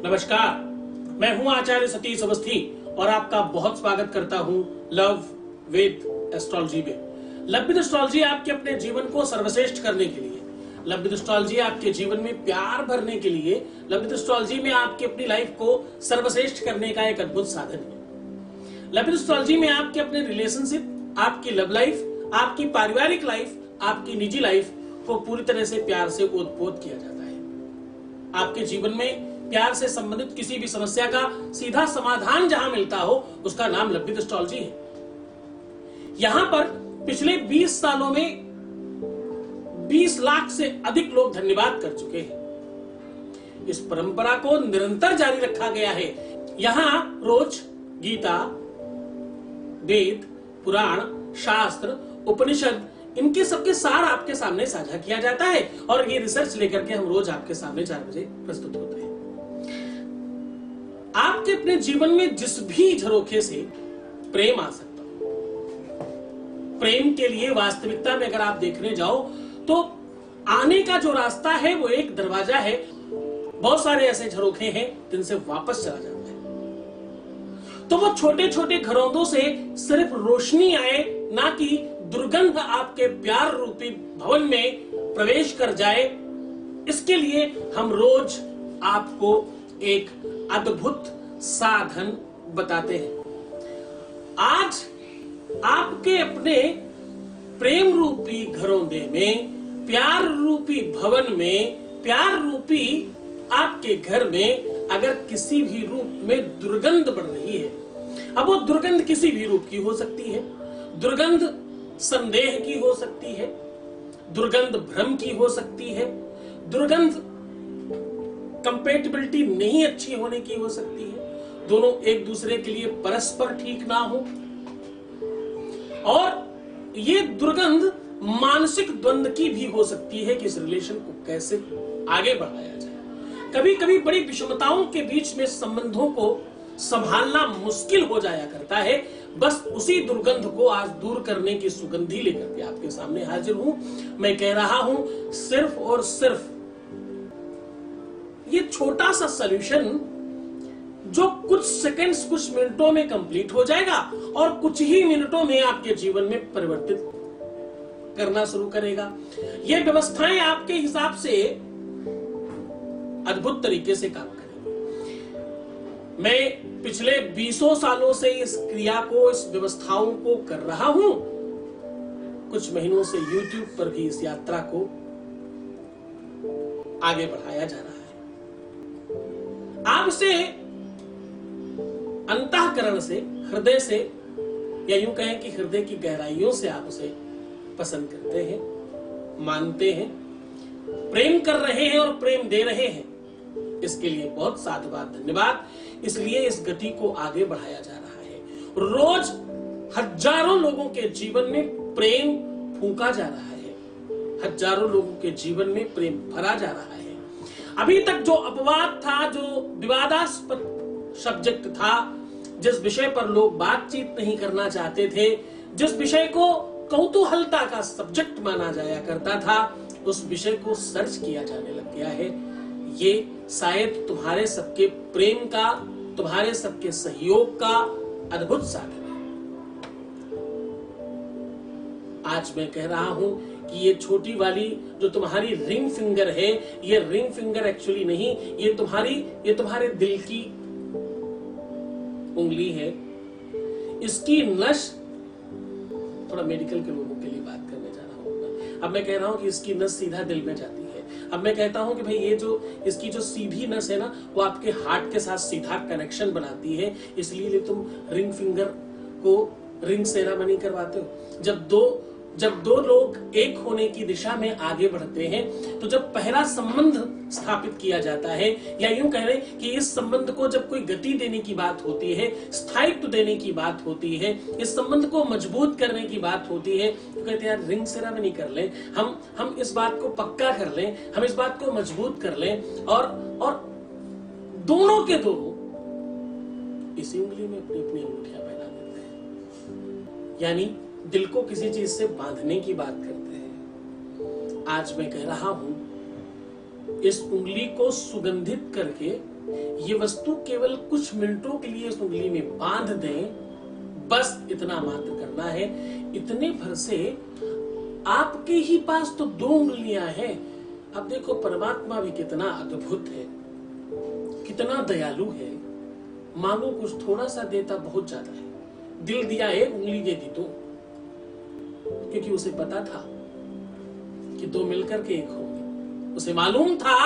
नमस्कार, मैं हूं आचार्य सतीश अवस्थी और आपका बहुत स्वागत करता हूं लव विद एस्ट्रोलॉजी में। लव विद एस्ट्रोलॉजी आपके अपने जीवन को सर्वश्रेष्ठ करने के लिए, लव विद एस्ट्रोलॉजी आपके जीवन में प्यार भरने के लिए, लव विद एस्ट्रोलॉजी में आपकी अपनी लाइफ को सर्वश्रेष्ठ करने का एक अद्भुत साधन है। लव विद एस्ट्रोलॉजी में आपके अपने रिलेशनशिप, आपकी लव लाइफ, आपकी पारिवारिक लाइफ, आपकी निजी लाइफ को पूरी तरह से प्यार से ओतप्रोत किया जाता है। आपके जीवन में प्यार से संबंधित किसी भी समस्या का सीधा समाधान जहां मिलता हो, उसका नाम लव विद एस्ट्रोलॉजी है। यहां पर पिछले 20 सालों में 20 लाख से अधिक लोग धन्यवाद कर चुके हैं। इस परंपरा को निरंतर जारी रखा गया है। यहां रोज गीता, वेद, पुराण, शास्त्र, उपनिषद, इनके सबके सार आपके सामने साझा किया जाता है और ये रिसर्च लेकर के हम रोज आपके सामने 4 बजे प्रस्तुत होते हैं। आपके अपने जीवन में जिस भी झरोखे से प्रेम आ सकता हो, प्रेम के लिए वास्तविकता में अगर आप देखने जाओ तो आने का जो रास्ता है वो एक दरवाजा है। बहुत सारे ऐसे झरोखे हैं जिनसे वापस चला जाता है। तो वो छोटे छोटे घरौंदों से सिर्फ रोशनी आए, ना कि दुर्गंध आपके प्यार रूपी भवन में प्रवेश कर जाए, इसके लिए हम रोज आपको एक अद्भुत साधन बताते हैं। आज आपके अपने प्रेम रूपी घरौंदे में, प्यार रूपी भवन में, प्यार रूपी आपके घर में अगर किसी भी रूप में दुर्गंध बढ़ रही है, अब वो दुर्गंध किसी भी रूप की हो सकती है। दुर्गंध संदेह की हो सकती है, दुर्गंध भ्रम की हो सकती है, दुर्गंध कंपेटिबिलिटी नहीं अच्छी होने की हो सकती है, दोनों एक दूसरे के लिए परस्पर ठीक ना हो, और ये दुर्गंध मानसिक द्वंद्व की भी हो सकती है कि इस रिलेशन को कैसे आगे बढ़ाया जाए। कभी कभी बड़ी विषमताओं के बीच में संबंधों को संभालना मुश्किल हो जाया करता है। बस उसी दुर्गंध को आज दूर करने की सुगंधी लेकर के आपके सामने हाजिर हूं। मैं कह रहा हूं सिर्फ और सिर्फ ये छोटा सा सॉल्यूशन जो कुछ सेकंड्स, कुछ मिनटों में कंप्लीट हो जाएगा और कुछ ही मिनटों में आपके जीवन में परिवर्तित करना शुरू करेगा। ये व्यवस्थाएं आपके हिसाब से अद्भुत तरीके से काम करेंगी। मैं पिछले 20 सालों से इस क्रिया को, इस व्यवस्थाओं को कर रहा हूं। कुछ महीनों से YouTube पर भी इस यात्रा को आगे बढ़ाया जा रहा है। आप इसे अंतःकरण से, हृदय से, या यूं कहें कि हृदय की गहराइयों से आप उसे पसंद करते हैं, मानते हैं, प्रेम कर रहे हैं और प्रेम दे रहे हैं। इसके लिए बहुत साधुवाद, धन्यवाद। इसलिए इस गति को आगे बढ़ाया जा रहा है। रोज हजारों लोगों के जीवन में प्रेम फूंका जा रहा है, हजारों लोगों के जीवन में प्रेम भरा जा रहा है। अभी तक जो अपवाद था, जो विवादास्पद सब्जेक्ट था, जिस विषय पर लोग बातचीत नहीं करना चाहते थे, जिस विषय को कौतूहलता का सब्जेक्ट माना जाया करता था, उस विषय को सर्च किया जाने लग गया है। ये शायद तुम्हारे सबके प्रेम का, तुम्हारे सबके सहयोग का अद्भुत साधन है। आज मैं कह रहा हूं कि ये छोटी वाली जो तुम्हारी रिंग फिंगर है, ये रिंग फिंगर एक्चुअली नहीं, ये तुम्हारे दिल की उंगली है। इसकी नस, थोड़ा मेडिकल के लोगों के लिए बात करने जा रहा हूं। अब मैं कह रहा हूं कि इसकी नस सीधा दिल में जाती है। अब मैं कहता हूं कि भाई ये जो इसकी जो सीधी नस है ना, वो आपके हार्ट के साथ सीधा कनेक्शन बनाती है। इसलिए तुम रिंग फिंगर को रिंग सेरेमनी करवाते हो। जब दो लोग एक होने की दिशा में आगे बढ़ते हैं, तो जब पहला संबंध स्थापित किया जाता है, या यूं कह लें कि इस संबंध को जब कोई गति देने की बात होती है, स्थायित्व देने की बात होती है, इस संबंध को मजबूत करने की बात होती है, तो कहते हैं यार रिंग सेरेमनी कर लें, हम इस बात को पक्का कर लें, हम इस बात को मजबूत कर लें, और दोनों के दोनों इसी उंगली में अपनी अपनी अंगूठियां पहना देते हैं, यानी दिल को किसी चीज से बांधने की बात करते हैं। आज मैं कह रहा हूं इस उंगली को सुगंधित करके ये वस्तु केवल कुछ मिनटों के लिए इस उंगली में बांध दें, बस इतना मात्र करना है। इतने भर से आपके ही पास तो 2 उंगलियां हैं। अब देखो परमात्मा भी कितना अद्भुत है, कितना दयालु है। मांगो कुछ थोड़ा सा देता बहुत ज्यादा है। दिल दिया 1 उंगली दे दी 2, क्योंकि उसे पता था कि 2 मिलकर के 1 होंगे। उसे मालूम था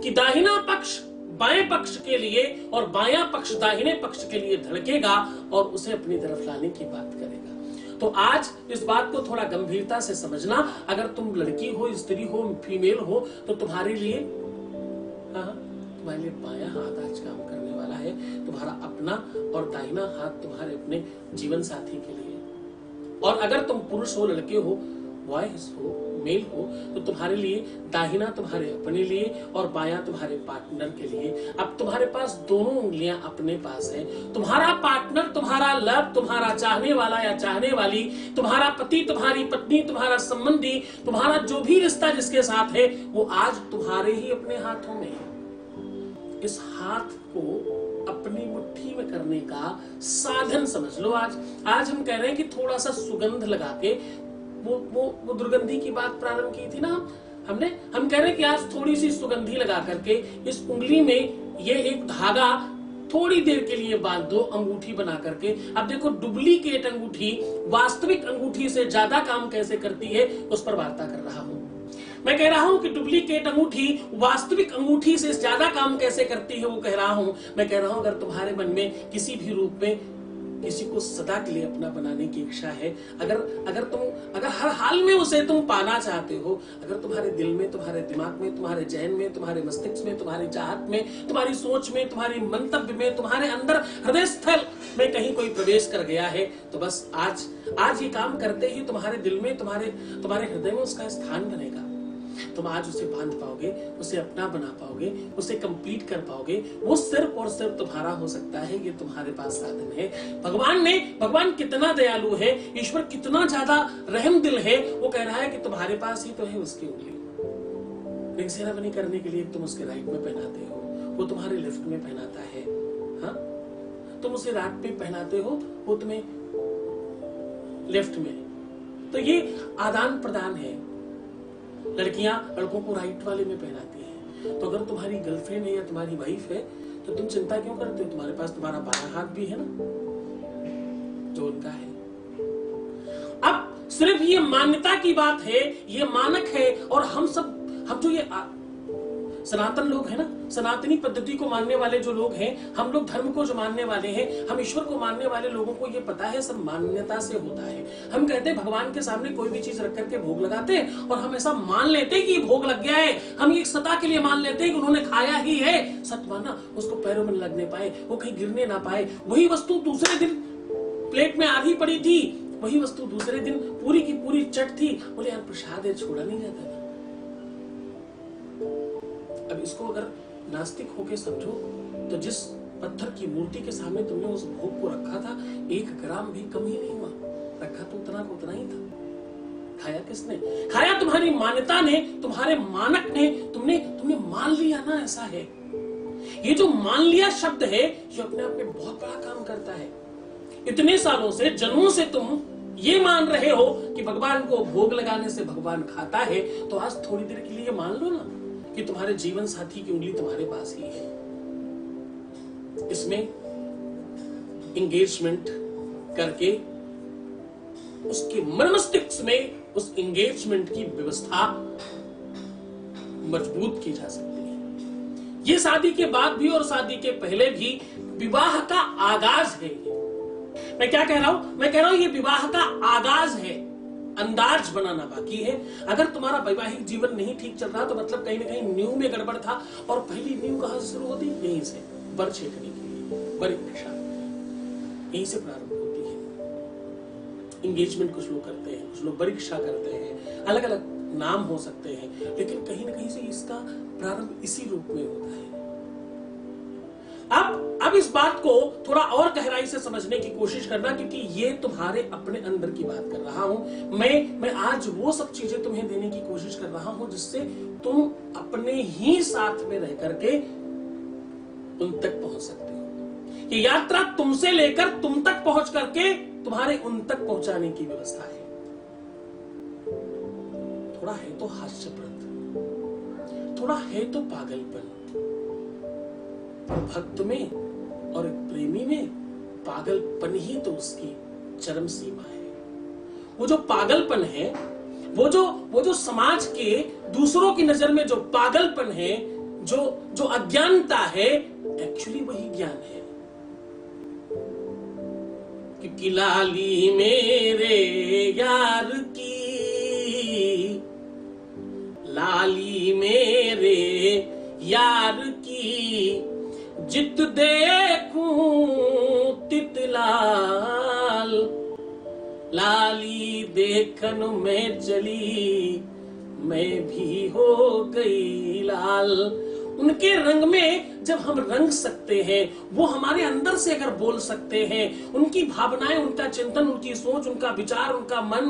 कि दाहिना पक्ष बाएं पक्ष के लिए और बायां पक्ष दाहिने पक्ष के लिए धड़केगा और उसे अपनी तरफ लाने की बात करेगा। तो आज इस बात को थोड़ा गंभीरता से समझना। अगर तुम लड़की हो, स्त्री हो, फीमेल हो, तो तुम्हारे लिए बायां हाथ आज काम करने वाला है, तुम्हारा अपना, और दाहिना हाथ तुम्हारे अपने जीवन साथी के लिए। और अगर तुम पुरुष हो, लड़के हो, बॉयज हो, मेल हो, तो तुम्हारे लिए दाहिना तुम्हारे अपने लिए और बायां तुम्हारे पार्टनर के लिए। अब तुम्हारे पास दोनों उंगलियां अपने पास है। तुम्हारा पार्टनर, तुम्हारा लव, तुम्हारा चाहने वाला या चाहने वाली, तुम्हारा पति, तुम्हारी पत्नी, तुम्हारा संबंधी, तुम्हारा जो भी रिश्ता जिसके साथ है, वो आज तुम्हारे ही अपने हाथों में है। इस हाथ को अपनी मुट्ठी में करने का साधन समझ लो। आज हम कह रहे हैं कि थोड़ा सा सुगंध लगा के, वो दुर्गंधी की बात प्रारंभ की थी ना हम कह रहे हैं कि आज थोड़ी सी सुगंधी लगा करके इस उंगली में ये एक धागा थोड़ी देर के लिए बांध दो, अंगूठी बना करके। अब देखो डुप्लीकेट अंगूठी वास्तविक अंगूठी से ज्यादा काम कैसे करती है, उस पर वार्ता कर रहा हूं। मैं कह रहा हूं कि डुप्लीकेट अंगूठी वास्तविक अंगूठी से ज्यादा काम कैसे करती है, वो कह रहा हूं। मैं कह रहा हूं अगर तुम्हारे मन में किसी भी रूप में किसी को सदा के लिए अपना बनाने की इच्छा है, अगर हर हाल में उसे तुम पाना चाहते हो, अगर तुम्हारे दिल में, तुम्हारे दिमाग में, तुम्हारे जहन में, तुम्हारे मस्तिष्क में, तुम्हारी चाहत में, तुम्हारी सोच में, तुम्हारी मंतव्य में, तुम्हारे अंदर हृदय स्थल में कहीं कोई प्रवेश कर गया है, तो बस आज ये काम करते ही तुम्हारे दिल में, तुम्हारे हृदय में उसका स्थान बनेगा। तुम आज उसे बांध पाओगे, उसे अपना बना पाओगे, उसे कंप्लीट कर पाओगे। वो सिर्फ और सिर्फ तुम्हारा हो सकता है। ये तुम्हारे पास साधन है। भगवान कितना दयालु है, ईश्वर कितना ज्यादा रहम दिल है। वो कह रहा है कि तुम्हारे पास ही तो है उसकी उंगली। रिंग सेरेमनी करने के लिए तुम उसके राइट में पहनाते हो, वो तुम्हारे लेफ्ट में पहनाता है। हाँ, तुम उसे रात में पहनाते हो, वो तुम्हें लेफ्ट में। तो ये आदान प्रदान है। लड़कियां लड़कों को राइट वाले में पहनाती हैं। तो अगर तुम्हारी गर्लफ्रेंड है या तुम्हारी वाइफ है, तो तुम चिंता क्यों करते हो? तुम्हारे पास तुम्हारा बायां हाथ भी है ना, जो उनका है। अब सिर्फ ये मान्यता की बात है, ये मानक है। और हम जो ये सनातन लोग हैं ना, सनातनी पद्धति को मानने वाले जो लोग हैं, हम लोग धर्म को जो मानने वाले हैं, हम ईश्वर को मानने वाले लोगों को ये पता है सब मान्यता से होता है। हम कहते हैं भगवान के सामने कोई भी चीज रख करके भोग लगाते हैं और हम ऐसा मान लेते हैं कि भोग लग गया है। हम एक सता के लिए मान लेते हैं कि उन्होंने खाया ही है। सत माना, उसको पैरों में लगने पाए, वो कहीं गिरने ना पाए। वही वस्तु दूसरे दिन प्लेट में आधी पड़ी थी, वही वस्तु दूसरे दिन पूरी की पूरी चट थी। बोले यार प्रसाद है, छोड़ा नहीं जाता। अब इसको अगर नास्तिक होके समझो, तो जिस पत्थर की मूर्ति के सामने तुमने उस भोग को रखा था, 1 ग्राम भी कम ही नहीं हुआ। रखा तो उतना को उतना ही था। खाया किसने? खाया तुम्हारी मान्यता ने, तुम्हारे मानक ने। तुमने मान लिया ना, ऐसा है। ये जो मान लिया शब्द है, ये अपने आप में बहुत बड़ा काम करता है। इतने सालों से, जन्मों से तुम ये मान रहे हो कि भगवान को भोग लगाने से भगवान खाता है, तो आज थोड़ी देर के लिए मान लो ना कि तुम्हारे जीवन साथी की उंगली तुम्हारे पास ही है। इसमें एंगेजमेंट करके उसके मस्तिष्क में उस एंगेजमेंट की व्यवस्था मजबूत की जा सकती है। ये शादी के बाद भी और शादी के पहले भी विवाह का आगाज है। मैं क्या कह रहा हूं? मैं कह रहा हूं ये विवाह का आगाज है, अंदाज बनाना बाकी है। अगर तुम्हारा वैवाहिक जीवन नहीं ठीक चल रहा, तो मतलब कहीं ना कहीं नींव में गड़बड़ था। और पहली नींव कहां से शुरू होती? यहीं से, बर छेकने के लिए, बर दिशा यहीं से प्रारंभ होती है। एंगेजमेंट कुछ लोग करते हैं, कुछ लोग बरीक्षा करते हैं, अलग अलग नाम हो सकते हैं, लेकिन कहीं ना कहीं से इसका प्रारंभ इसी रूप में होता है। अब इस बात को थोड़ा और गहराई से समझने की कोशिश करना, क्योंकि ये तुम्हारे अपने अंदर की बात कर रहा हूं। मैं आज वो सब चीजें तुम्हें देने की कोशिश कर रहा हूं जिससे तुम अपने ही साथ में रह करके उन तक पहुंच सकते हो। ये यात्रा तुमसे लेकर तुम तक पहुंच करके तुम्हारे उन तक पहुंचाने की व्यवस्था है। थोड़ा है तो हास्यप्रद, थोड़ा है तो पागलपन। भक्त में और एक प्रेमी में पागलपन ही तो उसकी चरम सीमा है। वो जो पागलपन है, वो जो समाज के दूसरों की नजर में जो पागलपन है, जो अज्ञानता है, एक्चुअली वही ज्ञान है। क्योंकि लाली मेरे यार की, लाली मेरे यार की, जित देखूं तित लाल, लाली देखन में चली मैं भी हो गई लाल। उनके रंग में जब हम रंग सकते हैं, वो हमारे अंदर से अगर बोल सकते हैं, उनकी भावनाएं, उनका चिंतन, उनकी सोच, उनका विचार, उनका मन,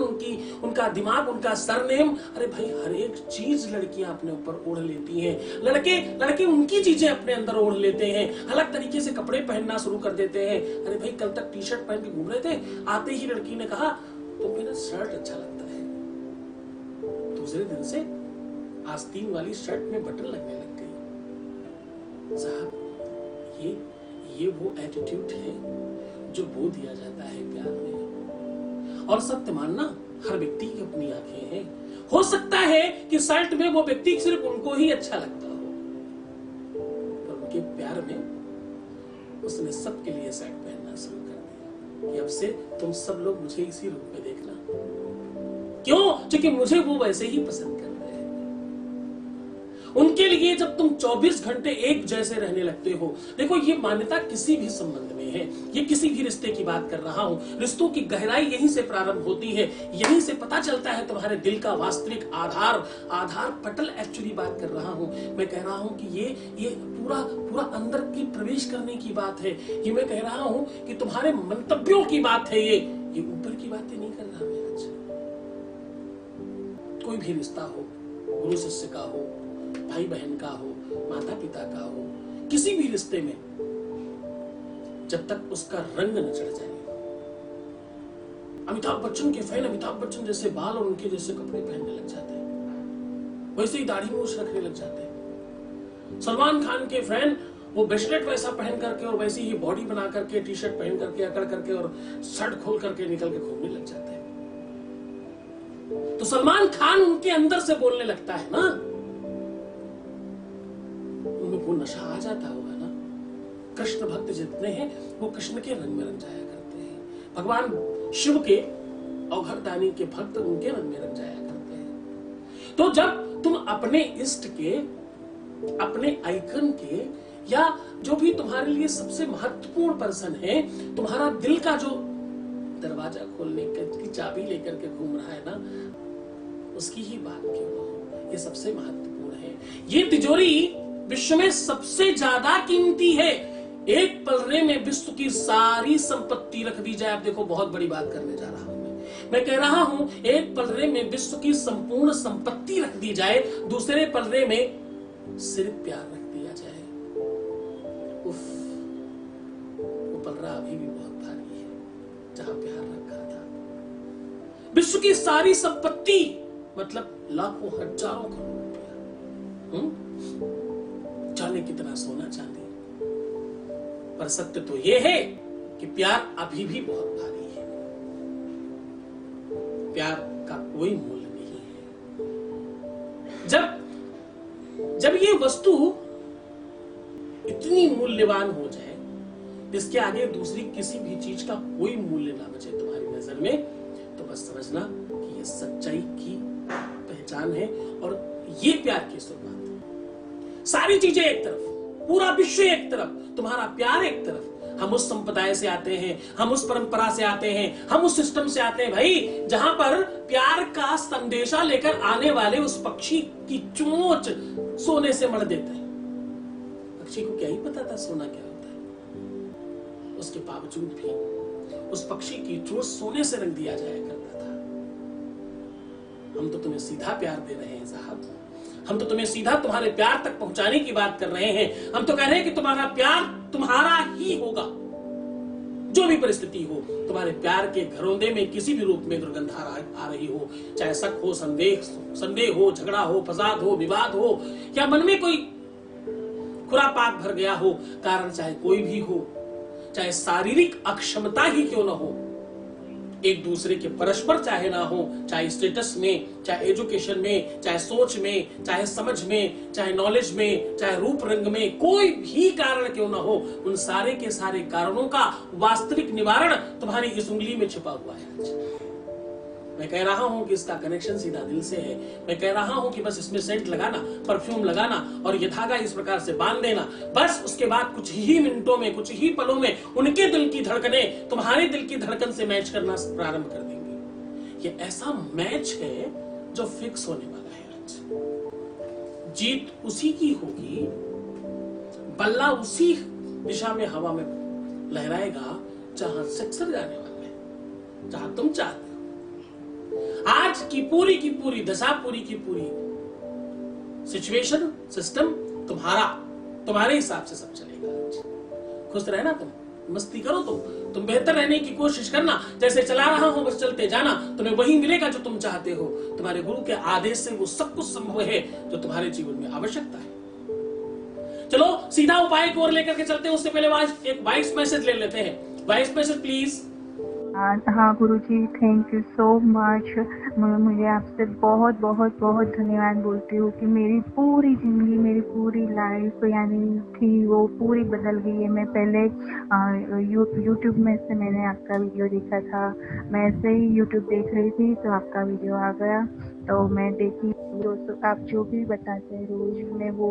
उनका दिमाग, उनका सरनेम, अरे भाई हर एक चीज लड़कियां अपने ऊपर ओढ़ लेती हैं। लड़के उनकी चीजें अपने अंदर ओढ़ लेते हैं, अलग तरीके से कपड़े पहनना शुरू कर देते हैं। अरे भाई कल तक टी शर्ट पहन के घूम रहे थे, आते ही लड़की ने कहा तो मेरा शर्ट अच्छा लगता है। दूसरे दिन से आस्तीन वाली शर्ट में बटन लगने लग गई। साहब ये वो एटीट्यूड है जो बो दिया जाता है प्यार में। और सत्य मानना, हर व्यक्ति की अपनी आंखें हैं। हो सकता है कि शर्ट में वो व्यक्ति सिर्फ उनको ही अच्छा लगता हो, पर उनके प्यार में उसने सबके लिए शर्ट पहनना शुरू कर दिया कि अब से तुम सब लोग मुझे इसी रूप में देखना। क्यों? क्योंकि मुझे वो वैसे ही पसंद कर रहे हैं। उनके लिए जब तुम 24 घंटे एक जैसे रहने लगते हो, देखो ये मान्यता किसी भी संबंध में है, ये किसी भी रिश्ते की बात कर रहा हूं। रिश्तों की गहराई यहीं से प्रारंभ होती है, यहीं से पता चलता है तुम्हारे दिल का वास्तविक आधार पटल। एक्चुअली बात कर रहा हूं, मैं कह रहा हूं कि ये पूरा अंदर की प्रवेश करने की बात है। ये मैं कह रहा हूं कि तुम्हारे मंतव्यों की बात है। ये ऊपर की बातें नहीं कर रहा मैं आज। कोई भी रिश्ता हो, गुरु शिष्य का हो, भाई बहन का हो, माता पिता का हो, किसी भी रिश्ते में जब तक उसका रंग न चढ़ जाए। अमिताभ बच्चन के फैन अमिताभ बच्चन जैसे बाल और उनके जैसे कपड़े पहनने लग जाते हैं, वैसे ही दाढ़ी मूछ रखने लग जाते हैं। सलमान खान के फैन वो ब्रेसलेट वैसा पहन करके और वैसी ही बॉडी बना करके, टी शर्ट पहन करके, अकड़ करके और शर्ट खोल करके निकल के घूमने लग जाते हैं। तो सलमान खान उनके अंदर से बोलने लगता है ना, उनमें वो नशा आ जाता होगा ना। कृष्ण भक्त जितने हैं वो कृष्ण के रंग में रंग जाया करते हैं। भगवान शिव के अवघरदानी के भक्त उनके रंग में रंग जाया करते हैं। तो जब तुम अपने इष्ट के, अपने आइकन के, या जो भी तुम्हारे लिए सबसे महत्वपूर्ण पर्सन है, तुम्हारा दिल का जो दरवाजा खोलने की चाबी लेकर के घूम रहा है ना, उसकी ही बात क्यों ना हो, ये सबसे महत्वपूर्ण है। ये तिजोरी विश्व में सबसे ज्यादा कीमती है। एक पलड़े में विश्व की सारी संपत्ति रख दी जाए। अब देखो बहुत बड़ी बात करने जा रहा हूं मैं कह रहा हूं एक पलड़े में विश्व की संपूर्ण संपत्ति रख दी जाए, दूसरे पलड़े में सिर्फ प्यार रख दिया जाए। उफ, वो पलड़ा अभी भी बहुत भारी है जहां प्यार रखा था। विश्व की सारी संपत्ति मतलब लाखों हजारों करोड़ रुपया, जाने कितना सोना चांदी, पर सत्य तो यह है कि प्यार अभी भी बहुत भारी है। प्यार का कोई मूल्य नहीं है। जब ये वस्तु इतनी मूल्यवान हो जाए, इसके आगे दूसरी किसी भी चीज का कोई मूल्य ना बचे तुम्हारी नजर में, तो बस समझना कि ये सच्चाई की पहचान है और ये प्यार की शुरुआत है। सारी चीजें एक तरफ, पूरा विश्व एक तरफ, तुम्हारा प्यार एक तरफ। हम उस संप्रदाय से आते हैं, हम उस परंपरा से आते हैं, हम उस सिस्टम से आते हैं भाई, जहां पर प्यार का संदेशा लेकर आने वाले उस पक्षी की चोंच सोने से मढ़ देते हैं। पक्षी को क्या ही पता था सोना क्या होता है, उसके बावजूद भी उस पक्षी की चोंच सोने से रंग दिया जाया करता था। हम तो तुम्हें सीधा प्यार दे रहे हैं साहब, हम तो तुम्हें सीधा तुम्हारे प्यार तक पहुंचाने की बात कर रहे हैं। हम तो कह रहे हैं कि तुम्हारा प्यार तुम्हारा ही होगा। जो भी परिस्थिति हो, तुम्हारे प्यार के घरौंदे में किसी भी रूप में दुर्गंध आ रही हो, चाहे शक हो, संदेह हो, झगड़ा हो, फसाद हो, विवाद हो, या मन में कोई खुरापात भर गया हो, कारण चाहे कोई भी हो, चाहे शारीरिक अक्षमता ही क्यों न हो, एक दूसरे के परस्पर चाहे ना हो, चाहे स्टेटस में, चाहे एजुकेशन में, चाहे सोच में, चाहे समझ में, चाहे नॉलेज में, चाहे रूप रंग में, कोई भी कारण क्यों ना हो, उन सारे के सारे कारणों का वास्तविक निवारण तुम्हारी इस उंगली में छिपा हुआ है। मैं कह रहा हूं कि इसका कनेक्शन सीधा दिल से है। मैं कह रहा हूं कि बस इसमें सेंट लगाना, परफ्यूम लगाना और ये धागा इस प्रकार से बांध देना, बस उसके बाद कुछ ही मिनटों में, कुछ ही पलों में उनके दिल की धड़कनें तुम्हारे दिल की धड़कन से मैच करना प्रारंभ कर देंगी। ये ऐसा मैच है जो फिक्स होने वाला है। आज जीत उसी की होगी, बल्ला उसी दिशा में हवा में लहराएगा जहां सिक्सर जाने वाला है, जहां तुम चाहते हो। आज की पूरी दशा, पूरी की पूरी सिचुएशन, सिस्टम तुम्हारे हिसाब से सब चलेगा। आज खुश रहना, तुम मस्ती करो, तुम बेहतर रहने की कोशिश करना। जैसे चला रहा हूं बस चलते जाना, तुम्हें वही मिलेगा जो तुम चाहते हो। तुम्हारे गुरु के आदेश से वो सब कुछ संभव है जो तुम्हारे जीवन में आवश्यकता है। चलो सीधा उपाय की ओर लेकर के चलते हैं। उससे पहले एक वॉइस मैसेज ले लेते हैं। Voice message please. हाँ गुरुजी, थैंक यू सो मच। मुझे आपसे बहुत बहुत बहुत धन्यवाद बोलती हूँ कि मेरी पूरी ज़िंदगी, मेरी पूरी लाइफ यानी थी वो पूरी बदल गई है। मैं पहले यूट्यूब में से मैंने आपका वीडियो देखा था। मैं ऐसे ही यूट्यूब देख रही थी तो आपका वीडियो आ गया, तो मैं देखी रोज आप जो भी बताते हैं रोज में वो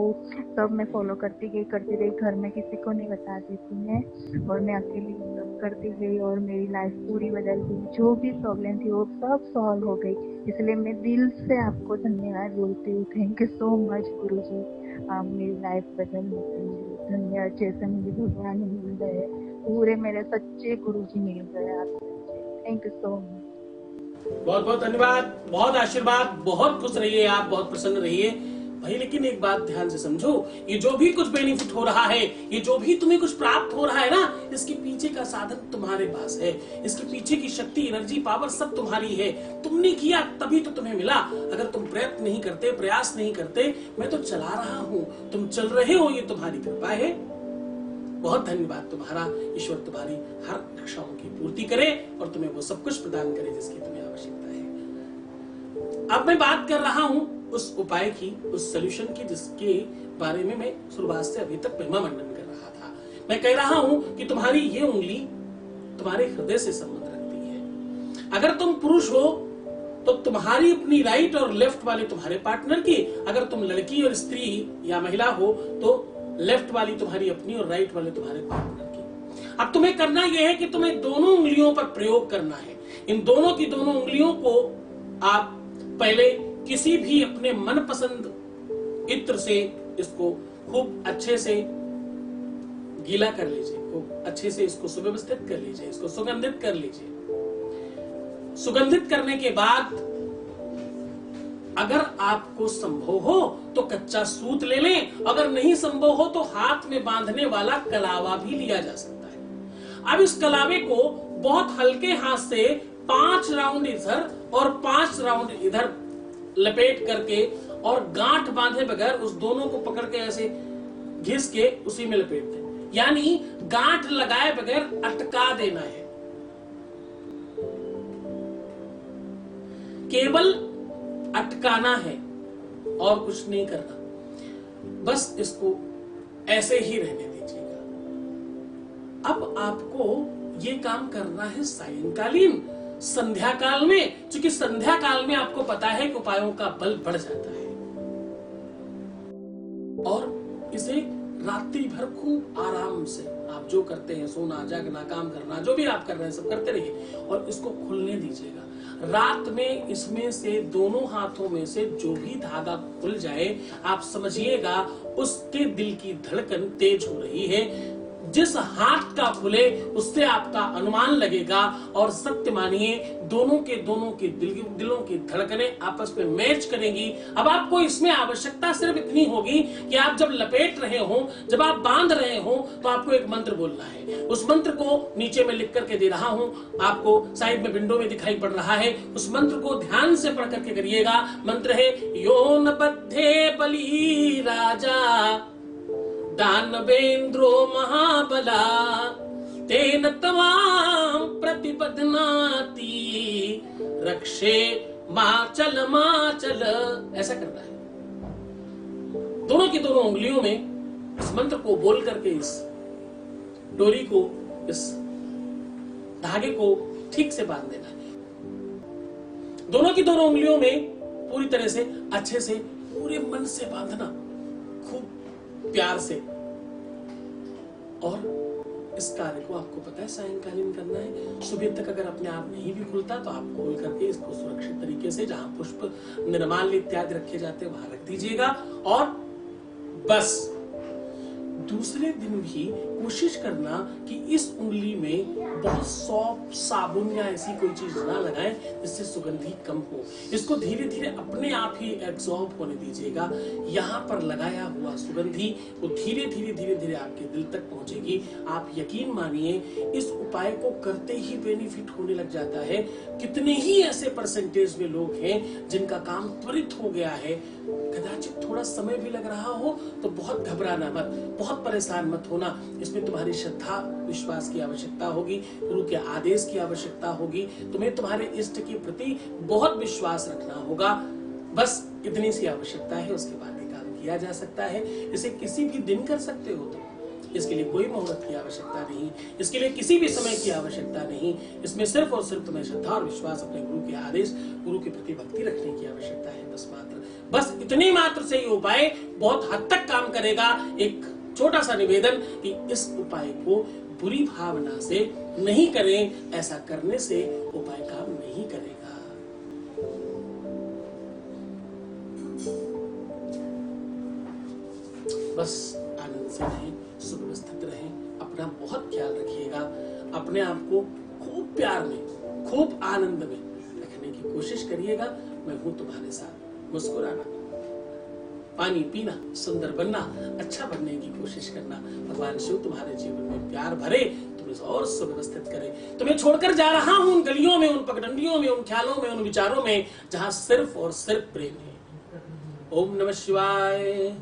सब मैं फॉलो करती गई। घर में किसी को नहीं बताती थी मैं, और मैं अकेली करती गई और मेरी लाइफ पूरी बदल गई। जो भी प्रॉब्लम थी वो सब सॉल्व हो गई। इसलिए मैं दिल से आपको धन्यवाद बोलती हूँ। थैंक यू सो मच गुरुजी, मेरी लाइफ बदलने के लिए धन्यवाद। जैसे मुझे भगवान मिल गए, पूरे मेरे सच्चे गुरुजी मिल गए आपसे। Thank you so much. बहुत बहुत धन्यवाद, बहुत आशीर्वाद, बहुत खुश रहिए आप, बहुत प्रसन्न रहिए भाई। लेकिन एक बात ध्यान से समझो, ये जो भी कुछ बेनिफिट हो रहा है, ये जो भी तुम्हें कुछ प्राप्त हो रहा है ना, इसके पीछे का साधन तुम्हारे पास है। इसके पीछे की शक्ति, एनर्जी, पावर सब तुम्हारी है। तुमने किया तभी तो तुम्हें मिला। अगर तुम प्रयत्न नहीं करते, प्रयास नहीं करते, मैं तो चला रहा हूं, तुम चल रहे हो, ये तुम्हारी कृपा है। बहुत धन्यवाद तुम्हारा। ईश्वर तुम्हारी हर इच्छाओं की पूर्ति करे और तुम्हें वो सब कुछ प्रदान करे जिसकी तुम्हें आवश्यकता है। अब मैं बात कर रहा हूं उस उपाय की, उस सॉल्यूशन की, जिसके बारे में मैं शुरुआत से अभी तक महिमा मंडन कर रहा था। मैं कह रहा हूं कि तुम्हारी ये उंगली तुम्हारे हृदय से संबंध रखती है। अगर तुम पुरुष हो तो तुम्हारी अपनी राइट और लेफ्ट वाले तुम्हारे पार्टनर की, अगर तुम लड़की और स्त्री या महिला हो तो लेफ्ट वाली तुम्हारी अपनी और राइट वाले तुम्हारे पार्टनर की। अब तुम्हें करना यह है कि तुम्हें दोनों उंगलियों पर प्रयोग करना है। इन दोनों की दोनों उंगलियों को आप पहले किसी भी अपने मनपसंद इत्र से इसको खूब अच्छे से गीला कर लीजिए, खूब अच्छे से इसको सुव्यवस्थित कर लीजिए, इसको सुगंधित कर लीजिए। सुगंधित करने के बाद अगर आपको संभव हो तो कच्चा सूत ले लें, अगर नहीं संभव हो तो हाथ में बांधने वाला कलावा भी लिया जा सकता है। अब इस कलावे को बहुत हल्के हाथ से 5 राउंड इधर और 5 राउंड इधर लपेट करके और गांठ बांधे बगैर उस दोनों को पकड़ के ऐसे घिस के उसी में लपेट दें, यानी गांठ लगाए बगैर अटका देना है। केवल अटकाना है और कुछ नहीं करना, बस इसको ऐसे ही रहने दीजिएगा। अब आपको ये काम करना है सायंकालीन, संध्या काल में, क्योंकि संध्या काल में आपको पता है कि उपायों का बल बढ़ जाता है। और इसे रात्रि भर खूब आराम से आप जो करते हैं, सोना, जागना, काम करना, जो भी आप कर रहे हैं सब करते रहिए और इसको खुलने दीजिएगा। रात में इसमें से दोनों हाथों में से जो भी धागा खुल जाए, आप समझिएगा उसके दिल की धड़कन तेज हो रही है। जिस हाथ का खुले उससे आपका अनुमान लगेगा, और सत्य मानिए दोनों के दिलों की धड़कनें आपस में मैच करेंगी। अब आपको इसमें आवश्यकता सिर्फ इतनी होगी कि आप जब लपेट रहे हो, जब आप बांध रहे हो, तो आपको एक मंत्र बोलना है। उस मंत्र को नीचे में लिख करके दे रहा हूं, आपको साइड में विंडो में दिखाई पड़ रहा है। उस मंत्र को ध्यान से पढ़ करके करिएगा। मंत्र है योन बद्धे बलि राजा दानवेंद्रो महाबला तेन तमाम प्रतिपदनाति रक्षे माचल माचल। ऐसा करना है। दोनों की दोनों उंगलियों में इस मंत्र को बोल करके इस डोरी को, इस धागे को ठीक से बांध देना है। दोनों की दोनों उंगलियों में पूरी तरह से अच्छे से पूरे मन से बांधना, खूब प्यार से। और इस कार्य को आपको पता है सायंकालीन करना है। सुबह तक अगर अपने आप नहीं भी खुलता तो आप खोल करके इसको सुरक्षित तरीके से जहां पुष्प निर्माल्य इत्यादि रखे जाते हैं वहां रख दीजिएगा। और बस दूसरे दिन भी कोशिश करना कि इस उंगली में बहुत सॉफ्ट साबुन या ऐसी कोई चीज ना लगाएं जिससे सुगंधी कम हो। इसको धीरे धीरे अपने आप ही एब्जॉर्ब होने दीजिएगा। यहाँ पर लगाया हुआ सुगंधी वो धीरे धीरे आपके दिल तक पहुंचेगी। आप यकीन मानिए इस उपाय को करते ही बेनिफिट होने लग जाता है। कितने ही ऐसे परसेंटेज में लोग हैं जिनका काम त्वरित हो गया है। कदाचित थोड़ा समय भी लग रहा हो तो बहुत घबराना मत, बहुत परेशान मत होना। इसमें तुम्हारी श्रद्धा विश्वास की आवश्यकता होगी, गुरु के आदेश की आवश्यकता होगी। तुम्हें तुम्हारे इष्ट के प्रति बहुत विश्वास रखना होगा। बस इतनी सी आवश्यकता है, उसके बाद ये काम किया जा सकता है। इसे किसी भी दिन कर सकते हो तुम। इसके लिए कोई मुहूर्त की आवश्यकता नहीं, इसके लिए किसी भी समय की आवश्यकता नहीं। इसमें सिर्फ और सिर्फ तुम्हें श्रद्धा और विश्वास, अपने गुरु के आदेश, गुरु के प्रति भक्ति रखने की आवश्यकता है। बस इतनी मात्र से ये उपाय बहुत हद तक काम करेगा। एक छोटा सा निवेदन कि इस उपाय को बुरी भावना से नहीं करें। ऐसा करने से उपाय काम नहीं करेगा। बस आनंद से रहें, सुव्यवस्थित रहें, अपना बहुत ख्याल रखिएगा। अपने आप को खूब प्यार में, खूब आनंद में रखने की कोशिश करिएगा। मैं हूं तुम्हारे साथ। मुस्कुराना, पानी पीना, सुंदर बनना, अच्छा बनने की कोशिश करना। भगवान शिव तुम्हारे जीवन में प्यार भरे, तुम्हें और सुव्यवस्थित करे। तुम्हें छोड़कर जा रहा हूं उन गलियों में, उन पगडंडियों में, उन ख्यालों में, उन विचारों में जहां सिर्फ और सिर्फ प्रेम है। ओम नमः शिवाय।